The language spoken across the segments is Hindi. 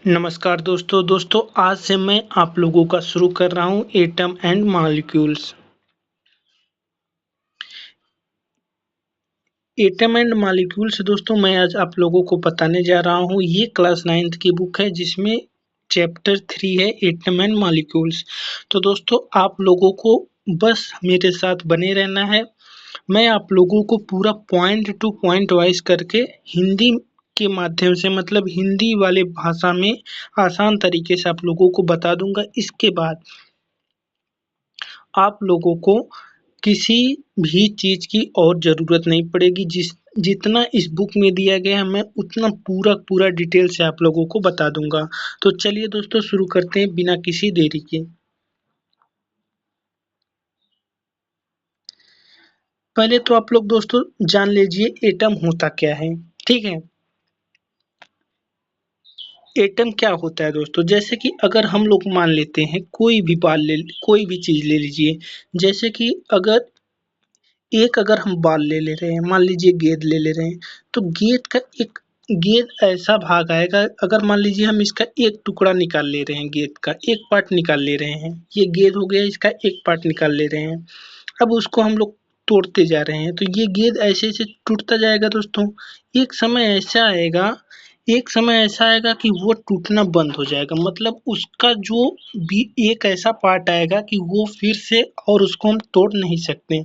नमस्कार दोस्तों आज से मैं आप लोगों का शुरू कर रहा हूँ atom and molecules. Atom and molecules दोस्तों मैं आज आप लोगों को बताने जा रहा हूँ। ये क्लास 9th की बुक है जिसमें चैप्टर 3 है एटम एंड मॉलिक्यूल्स। तो दोस्तों आप लोगों को बस मेरे साथ बने रहना है। मैं आप लोगों को पूरा पॉइंट टू पॉइंट वाइज करके हिंदी के माध्यम से मतलब हिंदी वाले भाषा में आसान तरीके से आप लोगों को बता दूंगा। इसके बाद आप लोगों को किसी भी चीज़ की और ज़रूरत नहीं पड़ेगी। जितना इस बुक में दिया गया है मैं उतना पूरा डिटेल से आप लोगों को बता दूंगा। तो चलिए दोस्तों शुरू करते हैं बिना किसी देरी के। पहले तो आप लोग दोस्तों जान लीजिए एटम होता क्या है। ठीक है, एटम क्या होता है दोस्तों, जैसे कि अगर हम लोग मान लेते हैं कोई भी चीज़ ले लीजिए। जैसे कि अगर हम बाल ले रहे हैं, मान लीजिए गेंद ले रहे हैं, तो गेंद ऐसा भाग आएगा। अगर मान लीजिए हम इसका एक टुकड़ा निकाल ले रहे हैं, गेंद का एक पार्ट निकाल ले रहे हैं, ये गेंद हो गया, इसका एक पार्ट निकाल ले रहे हैं। अब उसको हम लोग तोड़ते जा रहे हैं तो ये गेंद ऐसे टूटता जाएगा दोस्तों। एक समय ऐसा आएगा एक समय ऐसा आएगा कि वो टूटना बंद हो जाएगा, मतलब उसका जो भी एक ऐसा पार्ट आएगा कि वो फिर से और उसको हम तोड़ नहीं सकते।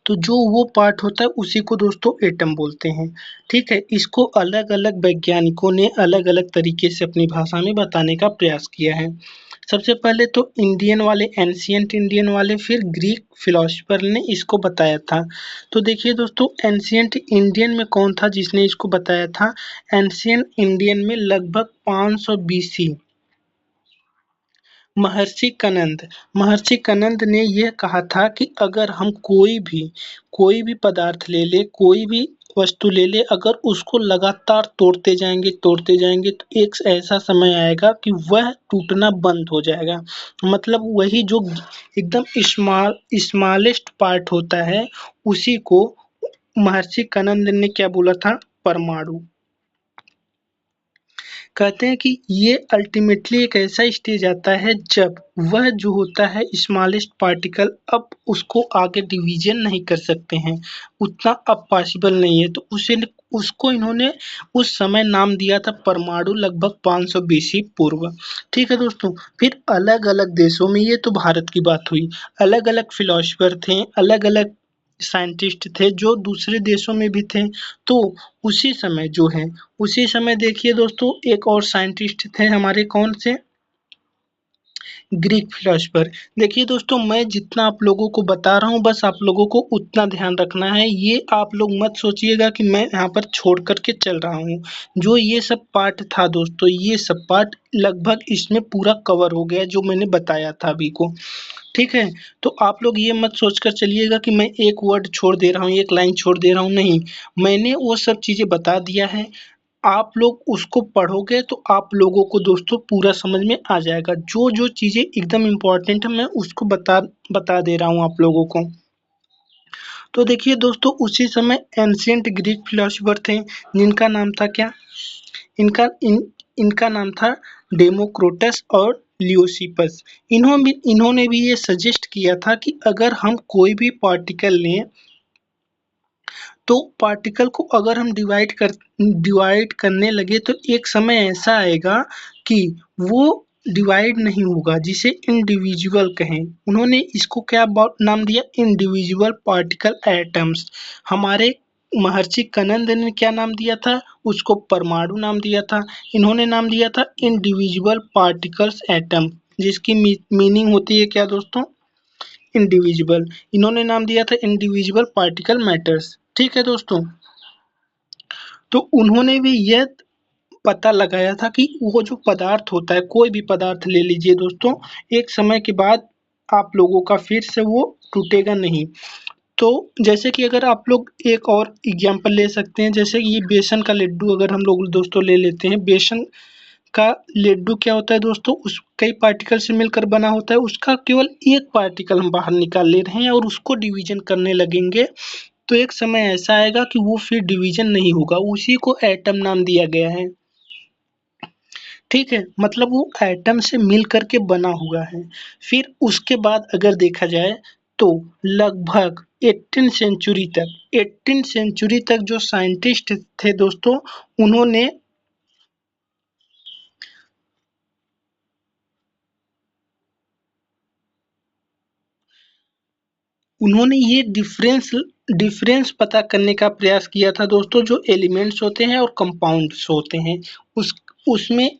तो जो वो पार्ट होता है उसी को दोस्तों एटम बोलते हैं। ठीक है, इसको अलग-अलग वैज्ञानिकों ने अलग-अलग तरीके से अपनी भाषा में बताने का प्रयास किया है। सबसे पहले तो एंशिएंट इंडियन वाले, फिर ग्रीक फिलोसोफर ने इसको बताया था। तो देखिए दोस्तों एंशिएंट इंडियन में कौन था जिसने इसको बताया था। एंशिएंट इंडियन में लगभग 500 बीसी महर्षि कनंद ने यह कहा था कि अगर हम कोई भी पदार्थ ले ले, कोई भी वस्तु ले ले, अगर उसको लगातार तोड़ते जाएंगे तो एक ऐसा समय आएगा कि वह टूटना बंद हो जाएगा। मतलब वही जो एकदम स्मॉलेस्ट पार्ट होता है उसी को महर्षि कनंद ने क्या बोला था, परमाणु। कहते हैं कि ये अल्टीमेटली एक ऐसा स्टेज आता है जब वह जो होता है स्मॉलेस्ट पार्टिकल अब उसको आगे डिवीजन नहीं कर सकते हैं, उतना अब पॉसिबल नहीं है, तो उसे उसको इन्होंने उस समय नाम दिया था परमाणु, लगभग 500 बीसी पूर्व। ठीक है दोस्तों, फिर अलग अलग देशों में, ये तो भारत की बात हुई, अलग अलग फिलोसफर थे, अलग अलग साइंटिस्ट थे जो दूसरे देशों में भी थे। तो उसी समय देखिए दोस्तों एक और साइंटिस्ट थे हमारे, कौन से, ग्रीक फिलोसफर। देखिए दोस्तों मैं जितना आप लोगों को बता रहा हूँ बस आप लोगों को उतना ध्यान रखना है। ये आप लोग मत सोचिएगा कि मैं यहाँ पर छोड़ कर के चल रहा हूँ। जो ये सब पार्ट था दोस्तों, ये सब पार्ट लगभग इसमें पूरा कवर हो गया जो मैंने बताया था अभी को। ठीक है, तो आप लोग ये मत सोचकर चलिएगा कि मैं एक वर्ड छोड़ दे रहा हूँ, एक लाइन छोड़ दे रहा हूँ, नहीं, मैंने वो सब चीज़ें बता दिया है। आप लोग उसको पढ़ोगे तो आप लोगों को दोस्तों पूरा समझ में आ जाएगा। जो चीज़ें एकदम इम्पोर्टेंट है मैं उसको बता बता दे रहा हूँ आप लोगों को। तो देखिए दोस्तों उसी समय एंशिएंट ग्रीक फिलोसोफर थे जिनका नाम था क्या, इनका नाम था डेमोक्रिटस और लियोसिपस। इन्होंने भी ये सजेस्ट किया था कि अगर हम कोई भी पार्टिकल लें तो पार्टिकल को अगर हम डिवाइड करने लगे तो एक समय ऐसा आएगा कि वो डिवाइड नहीं होगा, जिसे इंडिविजुअल कहें। उन्होंने इसको क्या नाम दिया, इंडिविजुअल पार्टिकल एटम्स। हमारे महर्षि कनंद ने क्या नाम दिया था, उसको परमाणु नाम दिया था। इन्होंने नाम दिया था इंडिविजुअल पार्टिकल्स एटम, जिसकी मीनिंग होती है क्या दोस्तों, इंडिविजुअल। इन्होंने नाम दिया था इंडिविजुअल पार्टिकल मैटर्स। ठीक है दोस्तों, तो उन्होंने भी यह पता लगाया था कि वो जो पदार्थ होता है, कोई भी पदार्थ ले लीजिए दोस्तों, एक समय के बाद आप लोगों का फिर से वो टूटेगा नहीं। तो जैसे कि अगर आप लोग एक और एग्जांपल ले सकते हैं, जैसे ये बेसन का लड्डू अगर हम लोग दोस्तों ले लेते हैं, बेसन का लड्डू क्या होता है दोस्तों, उस कई पार्टिकल से मिलकर बना होता है, उसका केवल एक पार्टिकल हम बाहर निकाल ले रहे हैं और उसको डिवीजन करने लगेंगे तो एक समय ऐसा आएगा कि वो फिर डिवीजन नहीं होगा, उसी को एटम नाम दिया गया है। ठीक है? मतलब वो एटम से मिल कर के बना हुआ है। फिर उसके बाद अगर देखा जाए तो लगभग 18 सेंचुरी तक जो साइंटिस्ट थे दोस्तों, उन्होंने उन्होंने ये डिफरेंस पता करने का प्रयास किया था दोस्तों, जो एलिमेंट्स होते हैं और कंपाउंड्स होते हैं उस उसमें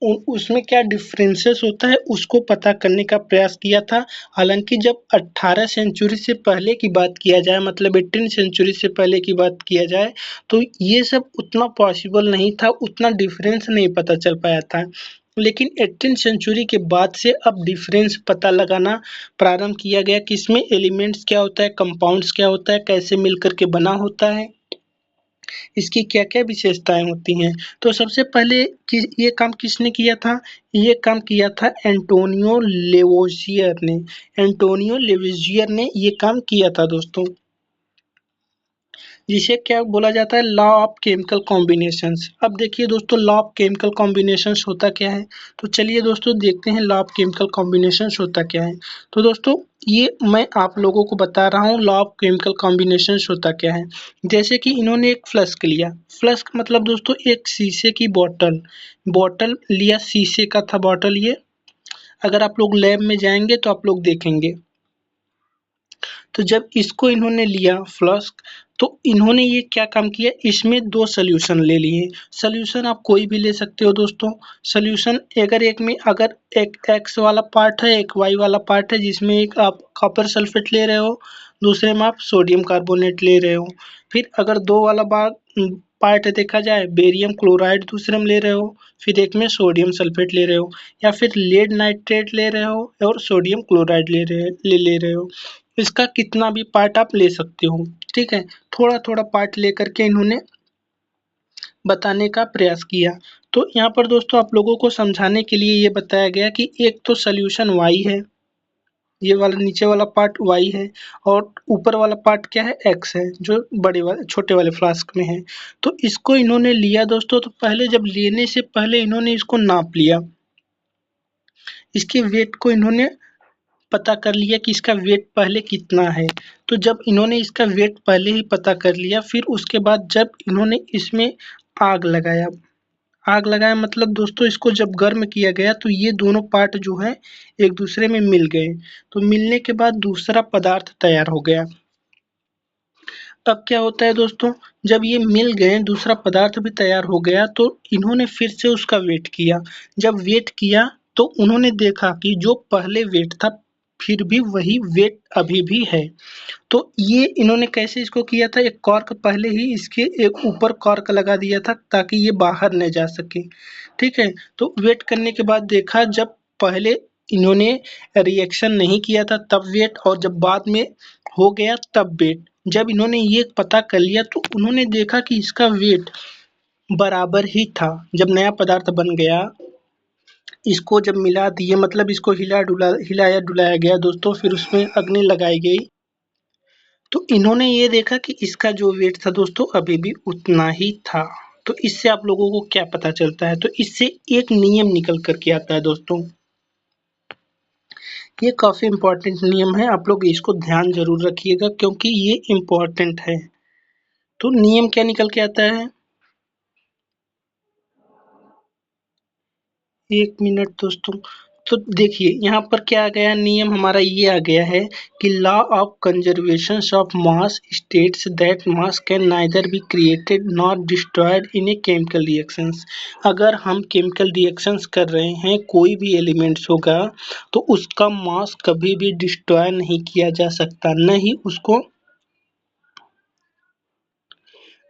उसमें क्या डिफरेंसेस होता है उसको पता करने का प्रयास किया था। हालांकि जब 18 सेंचुरी से पहले की बात किया जाए, मतलब 18 सेंचुरी से पहले की बात किया जाए, तो ये सब उतना पॉसिबल नहीं था, उतना डिफरेंस नहीं पता चल पाया था। लेकिन 18 सेंचुरी के बाद से अब डिफरेंस पता लगाना प्रारंभ किया गया कि इसमें एलिमेंट्स क्या होता है, कंपाउंड्स क्या होता है, कैसे मिलकर के बना होता है, इसकी क्या-क्या विशेषताएं होती हैं। तो सबसे पहले ये काम किसने किया था? ये काम किया था एंटोनियो लेवोसियर ने। एंटोनियो लेविसियर ने ये काम किया था दोस्तों। जिसे क्या बोला जाता है, लॉ ऑफ केमिकल कॉम्बिनेशंस। अब देखिए दोस्तों, लॉ ऑफ केमिकल कॉम्बिनेशंस होता क्या है? तो चलिए दोस्तों देखते हैं लॉ ऑफ केमिकल कॉम्बिनेशंस होता क्या है। तो दोस्तों ये मैं आप लोगों को बता रहा हूँ लॉ ऑफ केमिकल कॉम्बिनेशंस होता क्या है। जैसे कि इन्होंने एक फ्लास्क लिया। फ्लास्क मतलब दोस्तों एक शीशे की बॉटल। बॉटल लिया, शीशे का था बॉटल ये। अगर आप लोग लैब में जाएंगे तो आप लोग देखेंगे। तो जब इसको इन्होंने लिया फ्लास्क, तो इन्होंने ये क्या काम किया, इसमें दो सॉल्यूशन ले लिए। सॉल्यूशन आप कोई भी ले सकते हो दोस्तों। सॉल्यूशन अगर एक में अगर एक एक्स वाला पार्ट है, एक वाई वाला पार्ट है, जिसमें एक आप कॉपर सल्फेट ले रहे हो, दूसरे में आप सोडियम कार्बोनेट ले रहे हो। फिर अगर दो वाला पार्ट देखा जाए, बेरियम क्लोराइड दूसरे में ले रहे हो, फिर एक में सोडियम सल्फेट ले रहे हो, या फिर लेड नाइट्रेट ले रहे हो और सोडियम क्लोराइड ले रहे हो। इसका कितना भी पार्ट आप ले सकते हो, ठीक है। थोड़ा-थोड़ा पार्ट लेकर के इन्होंने बताने का प्रयास किया। तो यहाँ पर दोस्तों आप लोगों को समझाने के लिए ये बताया गया कि एक तो सॉल्यूशन Y है, ये वाला नीचे वाला पार्ट Y है, और ऊपर वाला पार्ट क्या है, X है, जो बड़े वाले छोटे वाले फ्लास्क में है। तो इसको इन्होंने लिया दोस्तों, तो पहले जब लेने से पहले इन्होंने इसको नाप लिया। इसके वेट को इन्होंने पता कर लिया कि इसका वेट पहले कितना है। तो जब इन्होंने इसका वेट पहले ही पता कर लिया, फिर उसके बाद जब इन्होंने इसमें आग लगाया। आग लगाया मतलब दोस्तों इसको जब गर्म किया गया, तो ये दोनों पार्ट जो है एक दूसरे में मिल गए। तो मिलने के बाद दूसरा पदार्थ तैयार हो गया। अब क्या होता है दोस्तों, जब ये मिल गए, दूसरा पदार्थ भी तैयार हो गया, तो इन्होंने फिर से उसका वेट किया। जब वेट किया तो उन्होंने देखा कि जो पहले वेट था, फिर भी वही वेट अभी भी है। तो ये इन्होंने कैसे इसको किया था, एक कॉर्क पहले ही इसके एक ऊपर कॉर्क लगा दिया था ताकि ये बाहर न जा सके, ठीक है। तो वेट करने के बाद देखा, जब पहले इन्होंने रिएक्शन नहीं किया था तब वेट, और जब बाद में हो गया तब वेट। जब इन्होंने ये पता कर लिया तो उन्होंने देखा कि इसका वेट बराबर ही था। जब नया पदार्थ बन गया, इसको जब मिला दिए, मतलब इसको हिलाया डुलाया गया दोस्तों, फिर उसमें अग्नि लगाई गई, तो इन्होंने ये देखा कि इसका जो वेट था दोस्तों अभी भी उतना ही था। तो इससे आप लोगों को क्या पता चलता है, तो इससे एक नियम निकल कर के आता है दोस्तों। ये काफी इम्पोर्टेंट नियम है, आप लोग इसको ध्यान जरूर रखिएगा क्योंकि ये इम्पोर्टेंट है। तो नियम क्या निकल के आता है, एक मिनट दोस्तों। तो देखिए यहाँ पर क्या आ गया, नियम हमारा ये आ गया है कि law of conservation of mass states that mass can neither be created not destroyed in a chemical reactions. अगर हम केमिकल रिएक्शंस कर रहे हैं, कोई भी एलिमेंट्स होगा, तो उसका मास कभी भी डिस्ट्रॉय नहीं किया जा सकता, न ही उसको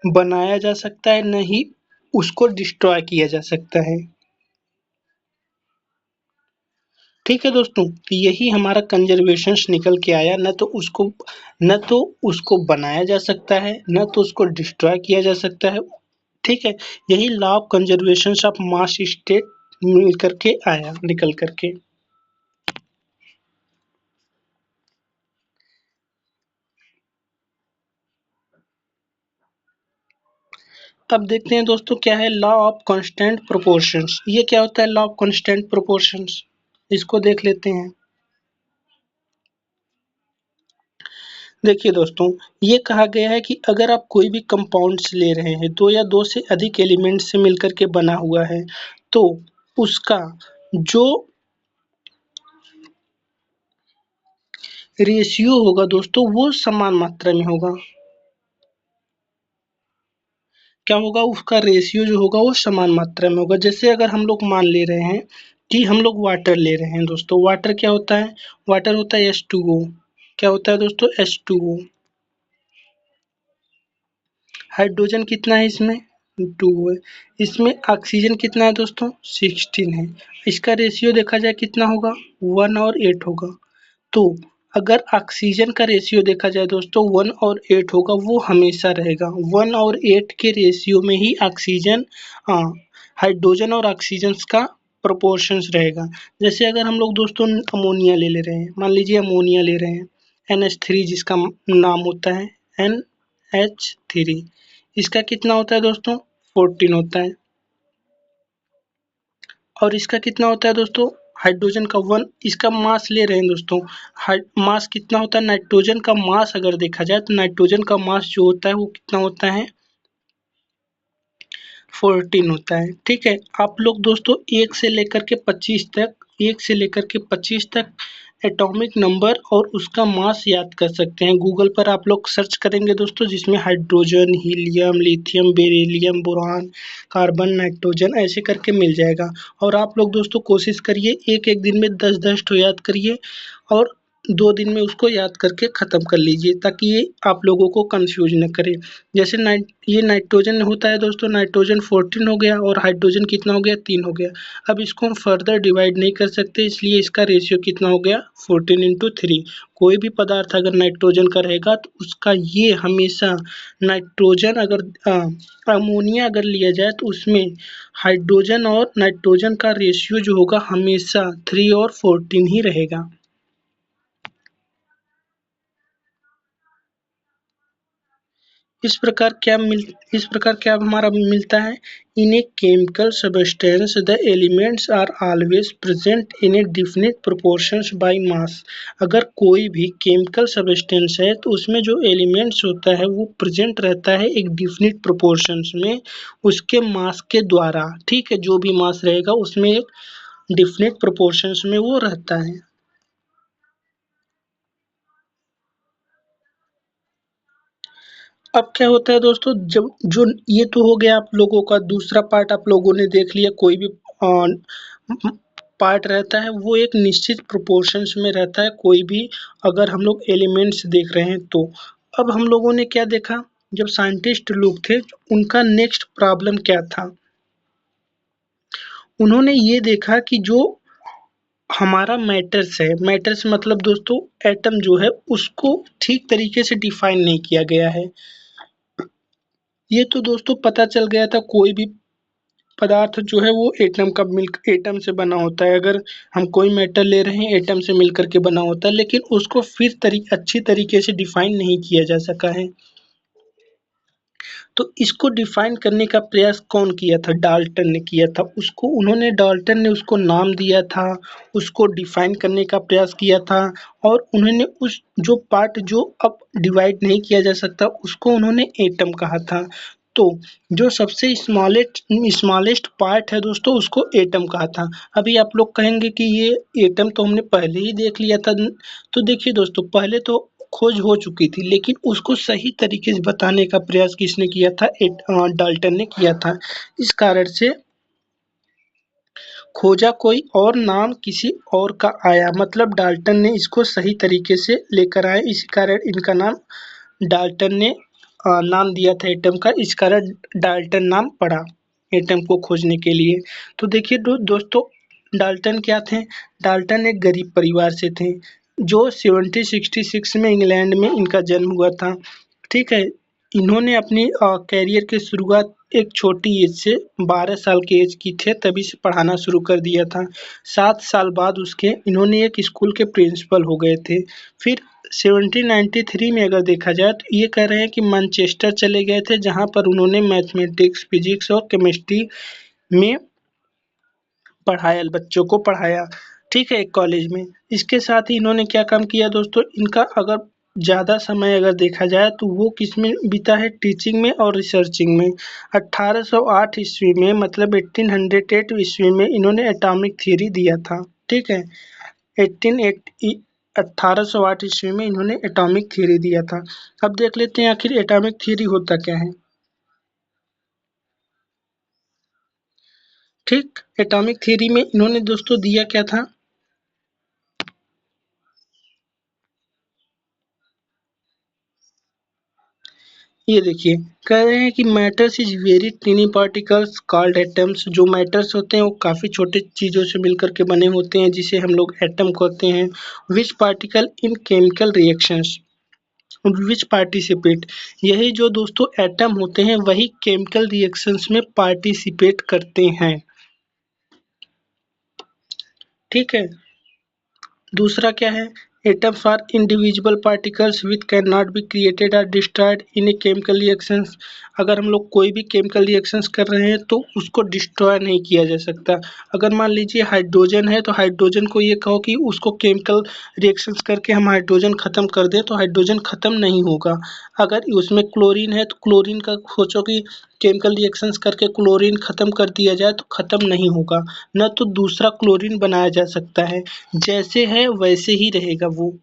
बनाया जा सकता है, न ही उसको डिस्ट्रॉय किया जा सकता है। ठीक है दोस्तों, तो यही हमारा कंजर्वेशंस निकल के आया। न तो उसको बनाया जा सकता है, न तो उसको डिस्ट्रॉय किया जा सकता है। ठीक है, यही law of conservations of mass state मिल करके आया, निकल करके। अब देखते हैं दोस्तों क्या है लॉ ऑफ कांस्टेंट प्रोपोर्शंस। ये क्या होता है लॉ ऑफ कांस्टेंट प्रोपोर्शंस, इसको देख लेते हैं। देखिए दोस्तों, ये कहा गया है कि अगर आप कोई भी कंपाउंड्स ले रहे हैं, दो या दो से अधिक एलिमेंट से मिलकर के बना हुआ है, तो उसका जो रेशियो होगा दोस्तों वो समान मात्रा में होगा। क्या होगा, उसका रेशियो जो होगा वो समान मात्रा में होगा। जैसे अगर हम लोग मान ले रहे हैं कि हम लोग वाटर ले रहे हैं दोस्तों, वाटर क्या होता है, वाटर होता है H2O। क्या होता है दोस्तों, H2O। हाइड्रोजन कितना है इसमें, 2 है। इसमें ऑक्सीजन कितना है दोस्तों, 16 है। इसका रेशियो देखा जाए कितना होगा, 1 और 8 होगा। तो अगर ऑक्सीजन का रेशियो देखा जाए दोस्तों 1 और 8 होगा, वो हमेशा रहेगा। 1 और 8 के रेशियो में ही ऑक्सीजन, हाइड्रोजन और ऑक्सीजन का प्रोपोर्शंस रहेगा। जैसे अगर हम लोग दोस्तों अमोनिया ले रहे हैं, मान लीजिए अमोनिया ले रहे हैं, NH3 जिसका नाम होता है, NH3, इसका कितना होता है दोस्तों, 14 होता है। और इसका कितना होता है दोस्तों, हाइड्रोजन का 1, इसका मास ले रहे हैं दोस्तों। मास कितना होता है, नाइट्रोजन का मास अगर देखा जाए तो नाइट्रोजन का मास जो होता है वो कितना होता है, 14 होता है। ठीक है, आप लोग दोस्तों 1 से लेकर के 25 तक, 1 से लेकर के 25 तक एटॉमिक नंबर और उसका मास याद कर सकते हैं। गूगल पर आप लोग सर्च करेंगे दोस्तों, जिसमें hydrogen, helium, lithium, beryllium, boron, carbon, nitrogen ऐसे करके मिल जाएगा। और आप लोग दोस्तों कोशिश करिए एक एक दिन में 10-10 तो याद करिए, और 2 दिन में उसको याद करके ख़त्म कर लीजिए, ताकि ये आप लोगों को कंफ्यूज न करे। जैसे ये नाइट्रोजन होता है दोस्तों, नाइट्रोजन 14 हो गया और हाइड्रोजन कितना हो गया, 3 हो गया। अब इसको हम फर्दर डिवाइड नहीं कर सकते, इसलिए इसका रेशियो कितना हो गया, 14/3। कोई भी पदार्थ अगर नाइट्रोजन का रहेगा तो उसका ये हमेशा नाइट्रोजन अगर अमोनिया अगर लिया जाए तो उसमें हाइड्रोजन और नाइट्रोजन का रेशियो जो होगा हमेशा 3 और 14 ही रहेगा। इस प्रकार क्या हमारा मिलता है, in a chemical substance the elements are always present in a definite proportions by mass. अगर कोई भी केमिकल सबस्टेंस है तो उसमें जो एलिमेंट्स होता है वो प्रेजेंट रहता है एक डिफिनिट प्रोपोर्शंस में, उसके मास के द्वारा। ठीक है, जो भी मास रहेगा उसमें एक डिफिनिट प्रोपोर्शंस में वो रहता है। अब क्या होता है दोस्तों, जब जो ये तो हो गया आप लोगों का, दूसरा पार्ट आप लोगों ने देख लिया, कोई भी पार्ट रहता है वो एक निश्चित प्रोपोर्शंस में रहता है, कोई भी अगर हम लोग एलिमेंट्स देख रहे हैं तो। अब हम लोगों ने क्या देखा, जब साइंटिस्ट लोग थे उनका नेक्स्ट प्रॉब्लम क्या था, उन्होंने ये देखा कि जो हमारा मैटर्स है, मैटर्स मतलब दोस्तों एटम जो है उसको ठीक तरीके से डिफाइन नहीं किया गया है। ये तो दोस्तों पता चल गया था, कोई भी पदार्थ जो है वो एटम से बना होता है। अगर हम कोई मेटल ले रहे हैं एटम से मिलकर के बना होता है, लेकिन उसको फिर अच्छी तरीके से डिफाइन नहीं किया जा सका है। तो इसको डिफाइन करने का प्रयास कौन किया था, डाल्टन ने किया था। डाल्टन ने उसको नाम दिया था, उसको डिफाइन करने का प्रयास किया था, और उन्होंने उस जो पार्ट जो अब डिवाइड नहीं किया जा सकता उसको उन्होंने एटम कहा था। तो जो सबसे स्मॉलेस्ट पार्ट है दोस्तों उसको एटम कहा था। अभी आप लोग कहेंगे कि ये एटम तो हमने पहले ही देख लिया था। तो देखिए दोस्तों, पहले तो खोज हो चुकी थी, लेकिन उसको सही तरीके से बताने का प्रयास किसने किया था, डाल्टन ने किया था। इस कारण से खोजा कोई और, नाम किसी और का आया, मतलब डाल्टन ने इसको सही तरीके से लेकर आए, इस कारण इनका नाम डाल्टन ने नाम दिया था एटम का, इस कारण डाल्टन नाम पड़ा एटम को खोजने के लिए। तो देखिए दोस्तों, डाल्टन क्या थे, डाल्टन एक गरीब परिवार से थे, जो 1766 में इंग्लैंड में इनका जन्म हुआ था। ठीक है, इन्होंने अपनी करियर की शुरुआत एक छोटी एज से 12 साल की एज की थे तभी से पढ़ाना शुरू कर दिया था। 7 साल बाद उसके इन्होंने एक स्कूल के प्रिंसिपल हो गए थे। फिर 1793 में अगर देखा जाए तो ये कह रहे हैं कि मैनचेस्टर चले गए थे जहाँ पर उन्होंने मैथमेटिक्स, फिजिक्स और केमिस्ट्री में पढ़ाया, बच्चों को पढ़ाया। ठीक है, एक कॉलेज में। इसके साथ ही इन्होंने क्या काम किया दोस्तों, इनका अगर ज़्यादा समय अगर देखा जाए तो वो किस में बीता है, टीचिंग में और रिसर्चिंग में। 1808 ईस्वी में मतलब 1808 ईस्वी में इन्होंने एटॉमिक थ्योरी दिया था। ठीक है, 1808 ईस्वी में इन्होंने एटॉमिक थ्योरी दिया था। अब देख लेते हैं आखिर एटॉमिक थ्योरी होता क्या है। ठीक, एटॉमिक थ्योरी में इन्होंने दोस्तों दिया क्या था, ये देखिए, कह रहे हैं कि matters is very tiny particles called atoms. जो मैटर्स होते हैं वो काफ़ी छोटे चीज़ों से मिलकर के बने होते हैं जिसे हम लोग एटम कहते हैं। Which particle in chemical reactions, which participate, यही जो दोस्तों एटम होते हैं वही केमिकल रिएक्शंस में पार्टिसिपेट करते हैं। ठीक है, दूसरा क्या है, atoms are individual particles which can not be created और destroyed in a chemical reactions. अगर हम लोग कोई भी केमिकल रिएक्शंस कर रहे हैं तो उसको डिस्ट्रॉय नहीं किया जा सकता। अगर मान लीजिए हाइड्रोजन है तो हाइड्रोजन को ये कहो कि उसको केमिकल रिएक्शंस करके हम हाइड्रोजन ख़त्म कर दें तो हाइड्रोजन ख़त्म नहीं होगा। अगर उसमें क्लोरीन है तो क्लोरीन का सोचो कि केमिकल रिएक्शंस करके क्लोरीन ख़त्म कर दिया जाए तो ख़त्म नहीं होगा, न तो दूसरा क्लोरीन बनाया जा सकता है। जैसे है वैसे ही रहेगा वो।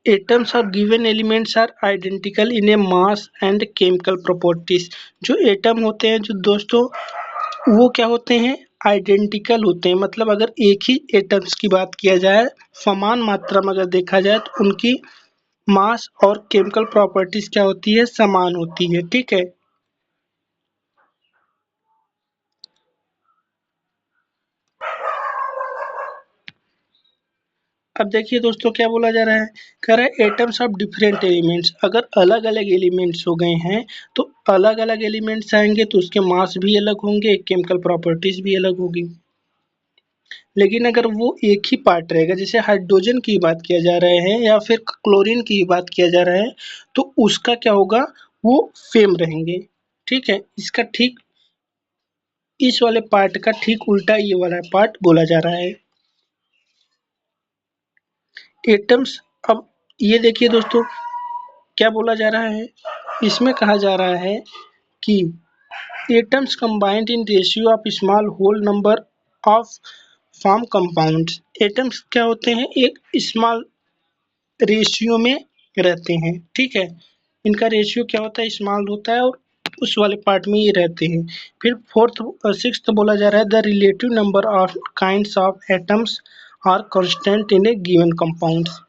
Atoms of given elements are identical in a mass and chemical properties. जो एटम होते हैं जो दोस्तों वो क्या होते हैं, आइडेंटिकल होते हैं। मतलब अगर एक ही एटम्स की बात किया जाए, समान मात्रा में अगर देखा जाए तो उनकी मास और केमिकल प्रॉपर्टीज क्या होती है, समान होती है। ठीक है, अब देखिए दोस्तों क्या बोला जा रहा है, कह रहा है एटम्स ऑफ डिफरेंट एलिमेंट्स। अगर अलग अलग एलिमेंट्स हो गए हैं तो अलग अलग एलिमेंट्स आएंगे तो उसके मास भी अलग होंगे, केमिकल प्रॉपर्टीज भी अलग होगी। लेकिन अगर वो एक ही पार्ट रहेगा, जैसे हाइड्रोजन की बात किया जा रहा है या फिर क्लोरीन की बात किया जा रहा है, तो उसका क्या होगा, वो सेम रहेंगे। ठीक है, इसका ठीक इस वाले पार्ट का ठीक उल्टा ये वाला पार्ट बोला जा रहा है, एटम्स। अब ये देखिए दोस्तों क्या बोला जा रहा है, इसमें कहा जा रहा है कि atoms combined in ratio of small whole number of form compounds। Atoms क्या होते हैं, एक स्मॉल रेशियो में रहते हैं। ठीक है, इनका रेशियो क्या होता है, स्मॉल होता है और उस वाले पार्ट में ये रहते हैं। फिर फोर्थ सिक्स्थ बोला जा रहा है the relative number of kinds of atoms are constant in a given compounds.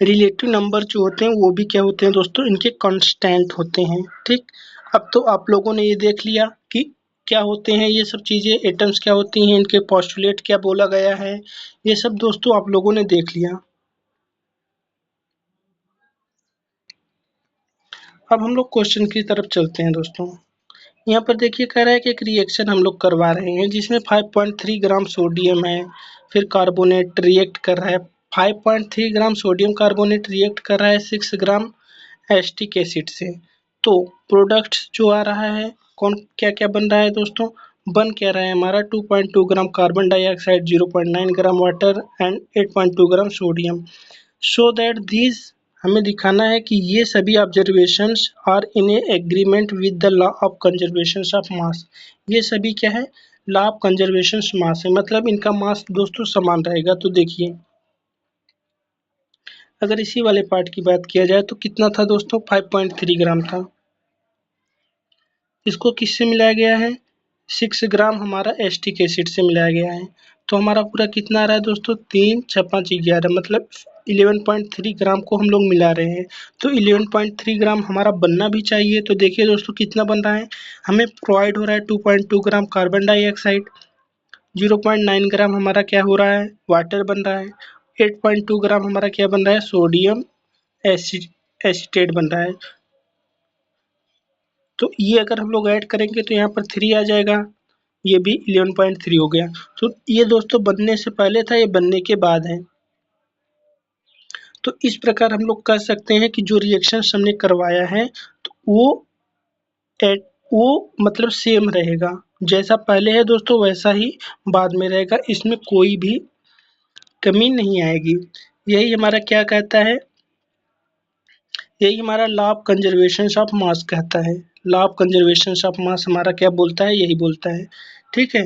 Relative number जो होते हैं वो भी क्या होते हैं दोस्तों, इनके कांस्टेंट होते हैं। ठीक, अब तो आप लोगों ने ये देख लिया कि क्या होते हैं ये सब चीज़ें, एटम्स क्या होती हैं, इनके पोस्टुलेट क्या बोला गया है, ये सब दोस्तों आप लोगों ने देख लिया। अब हम लोग क्वेश्चन की तरफ चलते हैं दोस्तों। यहाँ पर देखिए कह रहा है कि एक रिएक्शन हम लोग करवा रहे हैं जिसमें 5.3 ग्राम सोडियम है, फिर कार्बोनेट रिएक्ट कर रहा है। 5.3 ग्राम सोडियम कार्बोनेट रिएक्ट कर रहा है 6 ग्राम एस्टिक एसिड से। तो प्रोडक्ट जो आ रहा है, कौन क्या क्या बन रहा है दोस्तों, बन क्या रहा है हमारा 2.2 gram carbon dioxide, 0.9 gram water and 8.2 gram sodium. So that these, हमें दिखाना है कि ये सभी observations are in a agreement with the law of conservation of mass. ये सभी क्या है, लॉ ऑफ कंजर्वेशन मास है, मतलब इनका मास दोस्तों समान रहेगा। तो देखिए अगर इसी वाले पार्ट की बात किया जाए तो कितना था दोस्तों, 5.3 ग्राम था। इसको किससे मिलाया गया है, 6 ग्राम हमारा एस्टिक एसिड से मिलाया गया है। तो हमारा पूरा कितना आ रहा है दोस्तों, 3 6 5 11, मतलब 11.3 ग्राम को हम लोग मिला रहे हैं। तो 11.3 ग्राम हमारा बनना भी चाहिए। तो देखिए दोस्तों कितना बन रहा है, हमें प्रोवाइड हो रहा है 2.2 ग्राम कार्बन डाइऑक्साइड, 0.9 ग्राम हमारा क्या हो रहा है, वाटर बन रहा है, 8.2 ग्राम हमारा क्या बन रहा है, सोडियम एसीटेट बन रहा है। तो ये अगर हम लोग ऐड करेंगे तो यहाँ पर 3 आ जाएगा, ये भी 11.3 हो गया। तो ये दोस्तों बनने से पहले था, ये बनने के बाद है। तो इस प्रकार हम लोग कह सकते हैं कि जो रिएक्शंस हमने करवाया है तो वो मतलब सेम रहेगा, जैसा पहले है दोस्तों वैसा ही बाद में रहेगा, इसमें कोई भी कमी नहीं आएगी। यही हमारा क्या कहता है, यही हमारा लॉ ऑफ कंजर्वेशन ऑफ मास कहता है। लॉ ऑफ कंजर्वेशन ऑफ मास हमारा क्या बोलता है, यही बोलता है। ठीक है।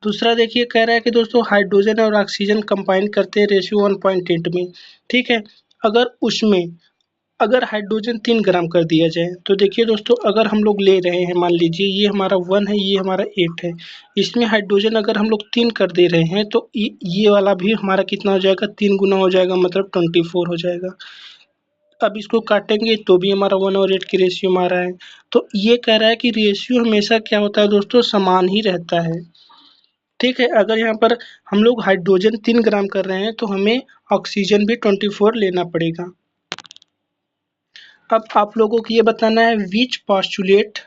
दूसरा देखिए कह रहा है कि दोस्तों हाइड्रोजन और ऑक्सीजन कंबाइन करते हैं रेशियो 1.8 में। ठीक है। अगर उसमें अगर हाइड्रोजन 3 ग्राम कर दिया जाए तो देखिए दोस्तों, अगर हम लोग ले रहे हैं, मान लीजिए ये हमारा 1 है, ये हमारा 8 है, इसमें हाइड्रोजन अगर हम लोग 3 कर दे रहे हैं तो ये वाला भी हमारा कितना हो जाएगा, 3 गुना हो जाएगा, मतलब 24 हो जाएगा। अब इसको काटेंगे तो भी हमारा 1 और 8 की रेशियो में आ रहा है। तो ये कह रहा है कि रेशियो हमेशा क्या होता है दोस्तों, समान ही रहता है। ठीक है। अगर यहाँ पर हम लोग हाइड्रोजन 3 ग्राम कर रहे हैं तो हमें ऑक्सीजन भी 24 लेना पड़ेगा। अब आप लोगों को ये बताना है विच पॉस्टुलेट,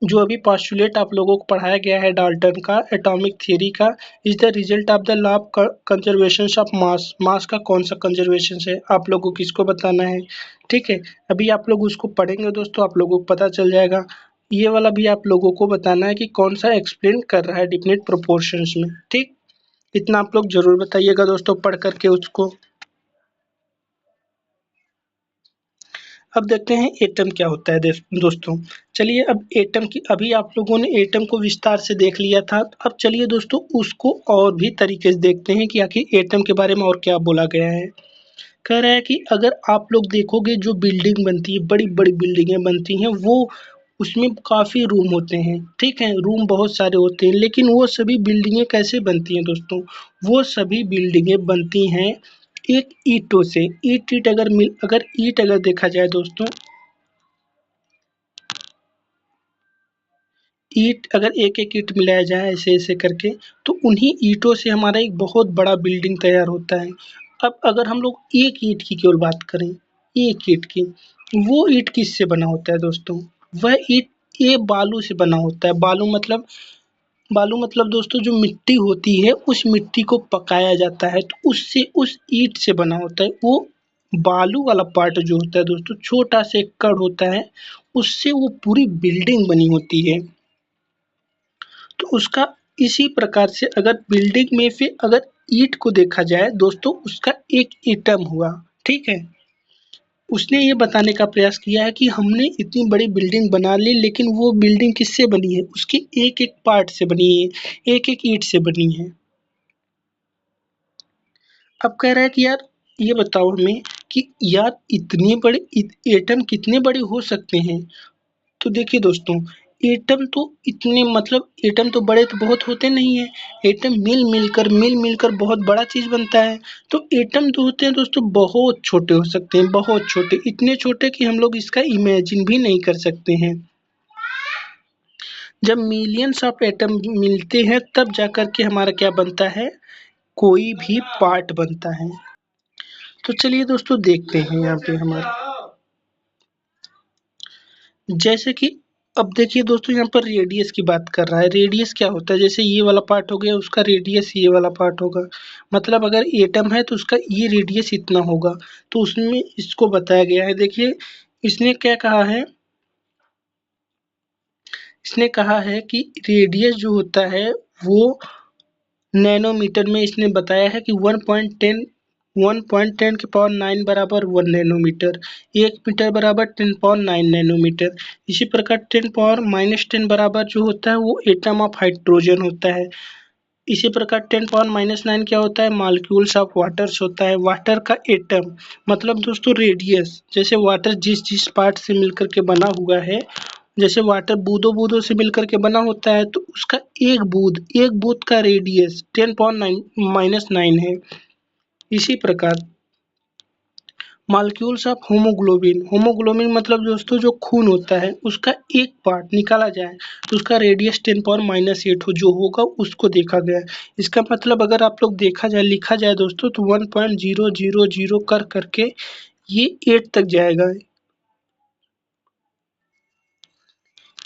जो अभी पॉस्टुलेट आप लोगों को पढ़ाया गया है डाल्टन का एटॉमिक थ्योरी का, is the result of the law of conservation of mass. Mass का कौन सा कंजर्वेशन है, आप लोगों को किसको बताना है। ठीक है। अभी आप लोग उसको पढ़ेंगे दोस्तों, आप लोगों को पता चल जाएगा। ये वाला भी आप लोगों को बताना है कि कौन सा एक्सप्लेन कर रहा है डिफिनिट प्रोपोर्शंस में। ठीक, इतना आप लोग जरूर बताइएगा दोस्तों पढ़ करके उसको। अब देखते हैं एटम क्या होता है दोस्तों। चलिए, अब एटम की, अभी आप लोगों ने एटम को विस्तार से देख लिया था, अब चलिए दोस्तों उसको और भी तरीके से देखते हैं कि आखिर एटम के बारे में और क्या बोला गया है। कह रहा है कि अगर आप लोग देखोगे जो बिल्डिंग बनती है, बड़ी बड़ी बिल्डिंगें बनती हैं, वो उसमें काफ़ी रूम होते हैं। ठीक है, रूम बहुत सारे होते हैं, लेकिन वो सभी बिल्डिंगें कैसे बनती हैं दोस्तों, वो सभी बिल्डिंगें बनती हैं एक ईंटों से। ईंट ईंट अगर ईंट अगर देखा जाए दोस्तों, ईंट अगर एक एक ईंट मिलाया जाए ऐसे ऐसे करके, तो उन्हीं ईंटों से हमारा एक बहुत बड़ा बिल्डिंग तैयार होता है। अब अगर हम लोग एक ईंट की केवल बात करें, एक ईंट की, वो ईंट किससे बना होता है दोस्तों, वह ईंट ये बालू से बना होता है। बालू मतलब दोस्तों जो मिट्टी होती है, उस मिट्टी को पकाया जाता है तो उससे उस ईंट से बना होता है। वो बालू वाला पार्ट जो होता है दोस्तों, छोटा सा एक कण होता है, उससे वो पूरी बिल्डिंग बनी होती है। तो उसका इसी प्रकार से अगर बिल्डिंग में से अगर ईंट को देखा जाए दोस्तों, उसका एक एटम हुआ। ठीक है। उसने ये बताने का प्रयास किया है कि हमने इतनी बड़ी बिल्डिंग बना ली, लेकिन वो बिल्डिंग किससे बनी है, उसके एक एक पार्ट से बनी है, एक एक ईंट से बनी है। अब कह रहा है कि यार ये बताओ हमें कि यार इतने बड़े एटम कितने बड़े हो सकते हैं। तो देखिए दोस्तों, एटम तो इतने मतलब एटम तो बड़े तो बहुत होते नहीं हैं। एटम मिल मिलकर बहुत बड़ा चीज बनता है। तो एटम जो होते हैं दोस्तों, बहुत छोटे हो सकते हैं, बहुत छोटे, इतने छोटे कि हम लोग इसका इमेजिन भी नहीं कर सकते हैं। जब मिलियंस ऑफ एटम मिलते हैं तब जाकर के हमारा क्या बनता है, कोई भी पार्ट बनता है। तो चलिए दोस्तों देखते हैं यहाँ पे हमारा, जैसे कि अब देखिए दोस्तों यहाँ पर रेडियस की बात कर रहा है। रेडियस क्या होता है, जैसे ये वाला पार्ट हो गया, उसका रेडियस ये वाला पार्ट होगा। मतलब अगर एटम है तो उसका ये रेडियस इतना होगा। तो उसमें इसको बताया गया है। देखिए इसने क्या कहा है, इसने कहा है कि रेडियस जो होता है वो नैनोमीटर में इसने बताया है कि 1.10 के पावर 9 बराबर 1 नैनोमीटर, 1 मीटर बराबर 10 पावर 9 नैनोमीटर। इसी प्रकार 10 पावर -10 बराबर जो होता है वो एटम ऑफ हाइड्रोजन होता है। इसी प्रकार 10 पावर -9 क्या होता है, मॉलिक्यूल्स ऑफ वाटर्स होता है। वाटर का एटम मतलब दोस्तों रेडियस, जैसे वाटर जिस जिस पार्ट से मिलकर के बना हुआ है, जैसे वाटर बूंदों बूंदों से मिलकर के बना होता है, तो उसका एक बूंद का रेडियस 10 पावर -9 है। इसी प्रकार मॉलिक्यूल्स ऑफ होमोग्लोबिन, होमोग्लोबिन मतलब दोस्तों जो खून होता है उसका एक पार्ट निकाला जाए तो उसका रेडियस 10⁻⁸ हो जो होगा उसको देखा गया है। इसका मतलब अगर आप लोग देखा जाए लिखा जाए दोस्तों तो 1.000 कर करके ये 8 तक जाएगा,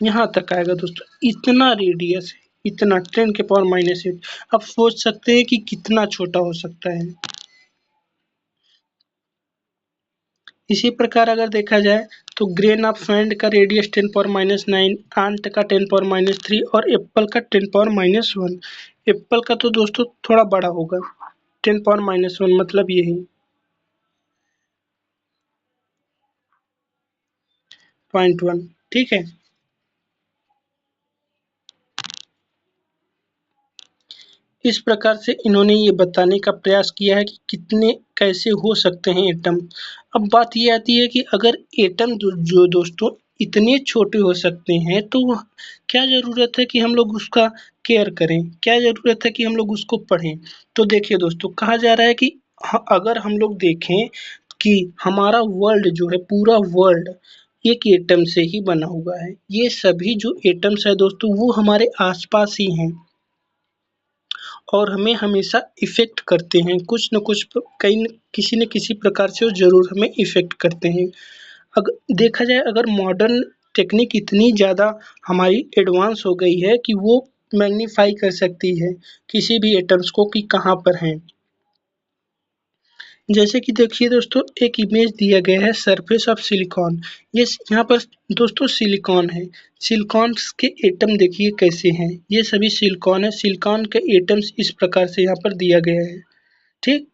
यहाँ तक आएगा दोस्तों, इतना रेडियस है, इतना 10⁻⁸। आप सोच सकते हैं कि कितना छोटा हो सकता है। इसी प्रकार अगर देखा जाए तो ग्रेन ऑफ सैंड का रेडियस 10⁻⁹, आंट का 10⁻³ और एप्पल का 10⁻⁻1। एप्पल का तो दोस्तों थोड़ा बड़ा होगा, 10⁻⁻1 मतलब यही 0.1। ठीक है, इस प्रकार से इन्होंने ये बताने का प्रयास किया है कि कितने कैसे हो सकते हैं एटम। अब बात ये आती है कि अगर एटम जो दोस्तों इतने छोटे हो सकते हैं तो क्या ज़रूरत है कि हम लोग उसका केयर करें, क्या ज़रूरत है कि हम लोग उसको पढ़ें। तो देखिए दोस्तों कहा जा रहा है कि अगर हम लोग देखें कि हमारा वर्ल्ड जो है पूरा वर्ल्ड एक एटम से ही बना हुआ है, ये सभी जो एटम्स है दोस्तों वो हमारे आसपास ही हैं और हमें हमेशा इफ़ेक्ट करते हैं, कुछ न कुछ कहीं किसी न किसी प्रकार से वो ज़रूर हमें इफ़ेक्ट करते हैं। अग देखा जाए अगर मॉडर्न टेक्निक इतनी ज़्यादा हमारी एडवांस हो गई है कि वो मैग्नीफाई कर सकती है किसी भी एटम्स को कि कहाँ पर हैं। जैसे कि देखिए दोस्तों एक इमेज दिया गया है सरफेस ऑफ सिलिकॉन। यहाँ पर दोस्तों सिलिकॉन है। सिलिकॉन्स के एटम देखिए कैसे हैं। ये सभी सिलिकॉन है। सिलिकॉन के एटम्स इस प्रकार से यहाँ पर दिया गया है। ठीक।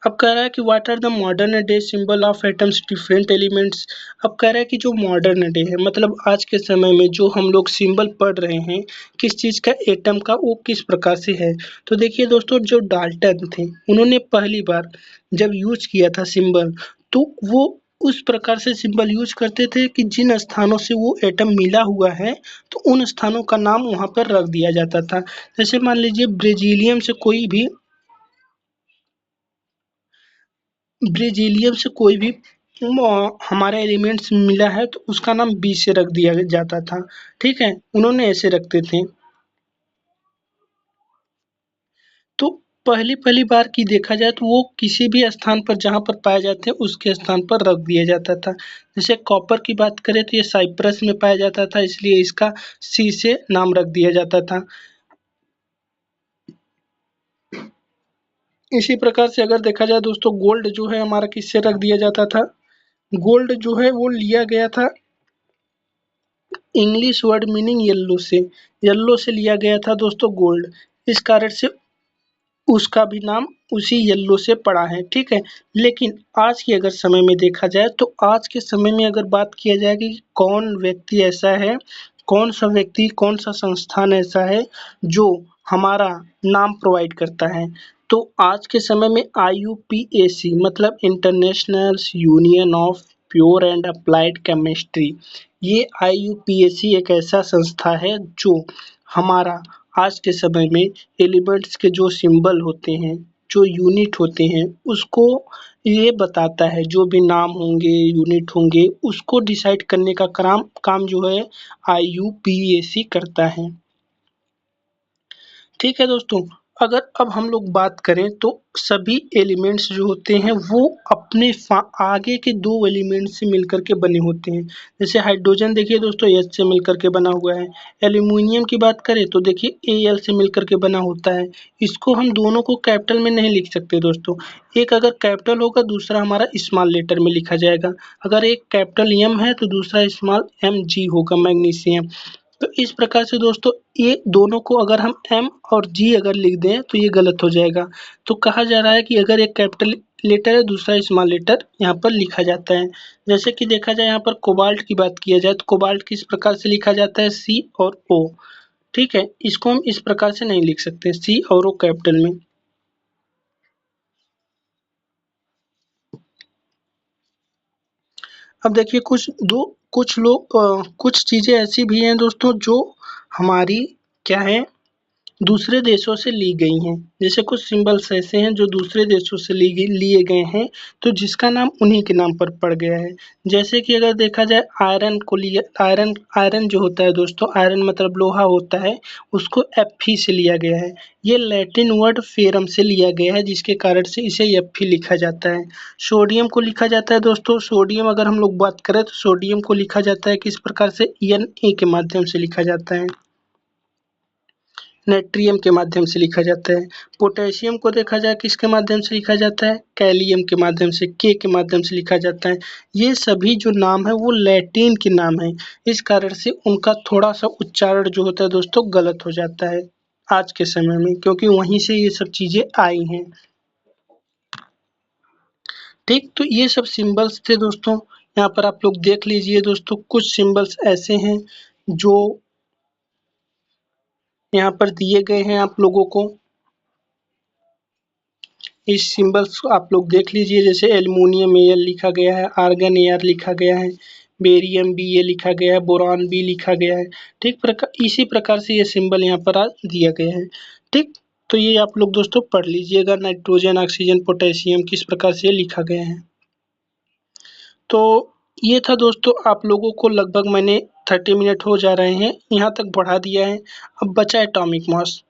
अब कह रहा है कि what are the modern day symbol of atoms different elements. अब कह रहा है कि जो मॉडर्न डे है मतलब आज के समय में जो हम लोग सिंबल पढ़ रहे हैं किस चीज़ का एटम का वो किस प्रकार से है। तो देखिए दोस्तों जो डाल्टन थे उन्होंने पहली बार जब यूज किया था सिंबल तो वो उस प्रकार से सिंबल यूज करते थे कि जिन स्थानों से वो एटम मिला हुआ है तो उन स्थानों का नाम वहाँ पर रख दिया जाता था। जैसे मान लीजिए ब्रेजिलियम से कोई भी ब्रेज़िलियम से कोई भी हमारा एलिमेंट्स मिला है तो उसका नाम बी से रख दिया जाता था। ठीक है? उन्होंने ऐसे रखते थे। तो पहली-पहली बार की देखा जाए तो वो किसी भी स्थान पर जहाँ पर पाए जाते हैं उसके स्थान पर रख दिया जाता था। जैसे कॉपर की बात करें तो ये साइप्रस में पाया जाता था इसलिए इसका सी से नाम रख दिया जाता था। इसी प्रकार से अगर देखा जाए दोस्तों गोल्ड जो है हमारा किससे रख दिया जाता था? गोल्ड जो है वो लिया गया था इंग्लिश वर्ड मीनिंग येल्लो से लिया गया था दोस्तों गोल्ड। इस कारण से उसका भी नाम उसी येल्लो से पड़ा है। ठीक है? लेकिन आज के अगर समय में देखा जाए तो आज के समय में अगर बात किया जाए कि कौन व्यक्ति ऐसा है, कौन सा व्यक्ति, कौन सा संस्थान ऐसा है जो हमारा नाम प्रोवाइड करता है। तो आज के समय में IUPAC मतलब international union of pure and applied chemistry, ये IUPAC एक ऐसा संस्था है जो हमारा आज के समय में एलिमेंट्स के जो सिंबल होते हैं, जो यूनिट होते हैं, उसको ये बताता है जो भी नाम होंगे, यूनिट होंगे, उसको डिसाइड करने का काम काम जो है IUPAC करता है। ठीक है दोस्तों, अगर अब हम लोग बात करें तो सभी एलिमेंट्स जो होते हैं वो अपने आगे के दो एलिमेंट से मिलकर के बने होते हैं। जैसे हाइड्रोजन देखिए दोस्तों H से मिलकर के बना हुआ है। एल्यूमिनियम की बात करें तो देखिए Al से मिलकर के बना होता है। इसको हम दोनों को कैपिटल में नहीं लिख सकते दोस्तों। एक अगर कैपिटल होगा दूसरा हमारा स्मॉल लेटर में लिखा जाएगा। अगर एक कैपिटल M है तो दूसरा स्मॉल Mg होगा मैग्नीशियम। तो इस प्रकार से दोस्तों ये दोनों को अगर हम एम और जी अगर लिख दें तो ये गलत हो जाएगा। तो कहा जा रहा है कि अगर एक कैपिटल लेटर है दूसरा स्मॉल लेटर यहाँ पर लिखा जाता है। जैसे कि देखा जाए यहाँ पर कोबाल्ट की बात किया जाए तो कोबाल्ट किस प्रकार से लिखा जाता है सी और ओ। ठीक है, इसको हम इस प्रकार से नहीं लिख सकते सी और ओ कैपिटल में। अब देखिए कुछ लोग कुछ चीज़ें ऐसी भी हैं दोस्तों जो हमारी क्या है दूसरे देशों से ली गई हैं। जैसे कुछ सिंबल्स ऐसे हैं जो दूसरे देशों से लिए गए हैं, तो जिसका नाम उन्हीं के नाम पर पड़ गया है। जैसे कि अगर देखा जाए आयरन को लिया आयरन आयरन जो होता है दोस्तों, आयरन मतलब लोहा होता है, उसको Fe से लिया गया है। ये लैटिन वर्ड फेरम से लिया गया है, जिसके कारण से इसे Fe लिखा जाता है। सोडियम को लिखा जाता है दोस्तों, सोडियम अगर हम लोग बात करें तो सोडियम को लिखा जाता है किस प्रकार से, Na के माध्यम से लिखा जाता है। नाइट्रियम के माध्यम से लिखा जाता है। पोटेशियम को देखा जाए किसके माध्यम से लिखा जाता है, कैलियम के माध्यम से, के माध्यम से लिखा जाता है। ये सभी जो नाम है वो लैटिन के नाम है, इस कारण से उनका थोड़ा सा उच्चारण जो होता है दोस्तों गलत हो जाता है आज के समय में, क्योंकि वहीं से ये सब चीजें आई हैं। ठीक, तो ये सब सिंबल्स थे दोस्तों। यहाँ पर आप लोग देख लीजिए दोस्तों, कुछ सिंबल्स ऐसे हैं जो यहाँ पर दिए गए हैं आप लोगों को। इस सिंबल्स को आप लोग देख लीजिए, जैसे एल्युमिनियम Al लिखा गया है, आर्गन Ar लिखा गया है, बेरियम Ba लिखा गया है, बोरॉन B लिखा गया है। ठीक प्रकार इसी प्रकार से ये सिंबल यहाँ पर आज दिया गया है। ठीक, तो ये आप लोग दोस्तों पढ़ लीजिएगा, नाइट्रोजन, ऑक्सीजन, पोटेशियम किस प्रकार से लिखा गया है। तो ये था दोस्तों, आप लोगों को लगभग मैंने 30 मिनट हो जा रहे हैं, यहाँ तक बढ़ा दिया है। अब बचा एटॉमिक मास।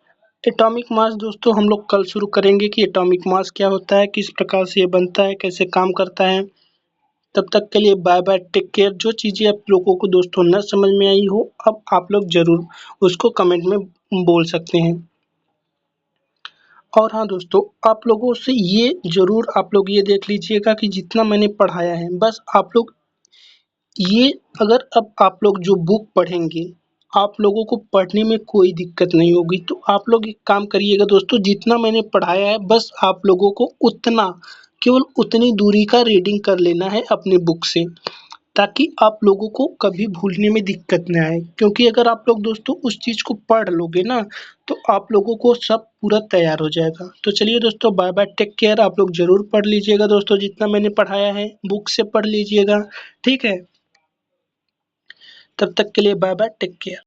एटॉमिक मास दोस्तों हम लोग कल शुरू करेंगे कि एटॉमिक मास क्या होता है, किस प्रकार से ये बनता है, कैसे काम करता है। तब तक के लिए बाय बाय, टेक केयर। जो चीज़ें आप लोगों को दोस्तों न समझ में आई हो, अब आप लोग ज़रूर उसको कमेंट में बोल सकते हैं। और हाँ दोस्तों, आप लोगों से ये ज़रूर आप लोग ये देख लीजिएगा कि जितना मैंने पढ़ाया है, बस आप लोग ये, अगर अब आप लोग जो बुक पढ़ेंगे, आप लोगों को पढ़ने में कोई दिक्कत नहीं होगी। तो आप लोग एक काम करिएगा दोस्तों, जितना मैंने पढ़ाया है बस आप लोगों को उतना, केवल उतनी दूरी का रीडिंग कर लेना है अपने बुक से, ताकि आप लोगों को कभी भूलने में दिक्कत न आए। क्योंकि अगर आप लोग दोस्तों उस चीज़ को पढ़ लोगे ना, तो आप लोगों को सब पूरा तैयार हो जाएगा। तो चलिए दोस्तों, बाय बाय, टेक केयर। आप लोग ज़रूर पढ़ लीजिएगा दोस्तों, जितना मैंने पढ़ाया है बुक से पढ़ लीजिएगा। ठीक है, तब तक के लिए बाय बाय, टेक केयर।